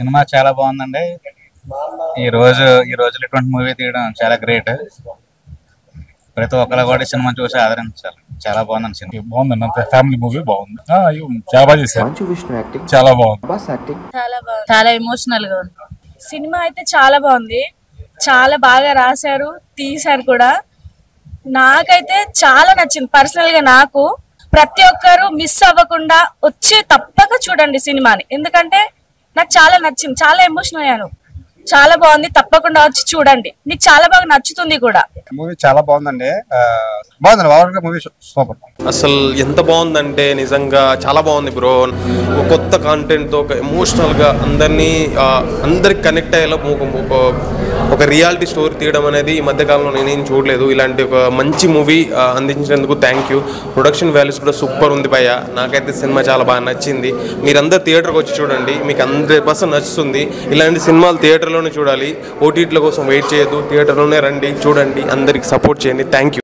Cinema చాలా బాగుందండి. ఈ రోజులు ఇటువంటి మూవీ తీయడం చాలా గ్రేట్. ప్రతి ఒక్కరు కూడా సినిమా చూసి ఆదరించాలి. చాలా బాగుందండి సినిమా. బాగుందండి, అంత ఫ్యామిలీ మూవీ బాగుంది. చాలా బాగా చేశారు. చాలా బాగుంది. చాలా ఎమోషనల్ గా ఉంది. సినిమా అయితే చాలా బాగుంది. చాలా బాగా రాశారు, తీశారు కూడా. నాకైతే చాలా నచ్చింది. పర్సనల్ గా నాకు ప్రతి ఒక్కరు మిస్ అవ్వకుండా వచ్చి తప్పక చూడండి సినిమాని. ఎందుకంటే నాకు చాలా నచ్చింది, చాలా ఎమోషనల్ అయ్యాను. చాలా బాగుంది, తప్పకుండా వచ్చి చూడండి, మీకు చాలా బాగా నచ్చుతుంది కూడా. మూవీ చాలా బాగుందండి. బాగుందండి, మూవీ సూపర్. అసలు ఎంత బాగుందంటే నిజంగా చాలా బాగుంది బ్రో. ఒక కొత్త కాంటెంట్తో ఒక ఎమోషనల్గా అందరికి కనెక్ట్ అయ్యేలా ఒక రియాలిటీ స్టోరీ తీయడం అనేది ఈ మధ్యకాలంలో నేనేం చూడలేదు. ఇలాంటి ఒక మంచి మూవీ అందించినందుకు థ్యాంక్ యూ. ప్రొడక్షన్ వాల్యూస్ కూడా సూపర్ ఉంది భయ్య. నాకైతే సినిమా చాలా బాగా నచ్చింది. మీరందరూ థియేటర్కి వచ్చి చూడండి, మీకు 100% నచ్చుతుంది. ఇలాంటి సినిమాలు థియేటర్లోనే చూడాలి, ఓటీటీల కోసం వెయిట్ చేయొద్దు. థియేటర్లోనే రండి, చూడండి, అందరికి సపోర్ట్ చేయండి. Thank you.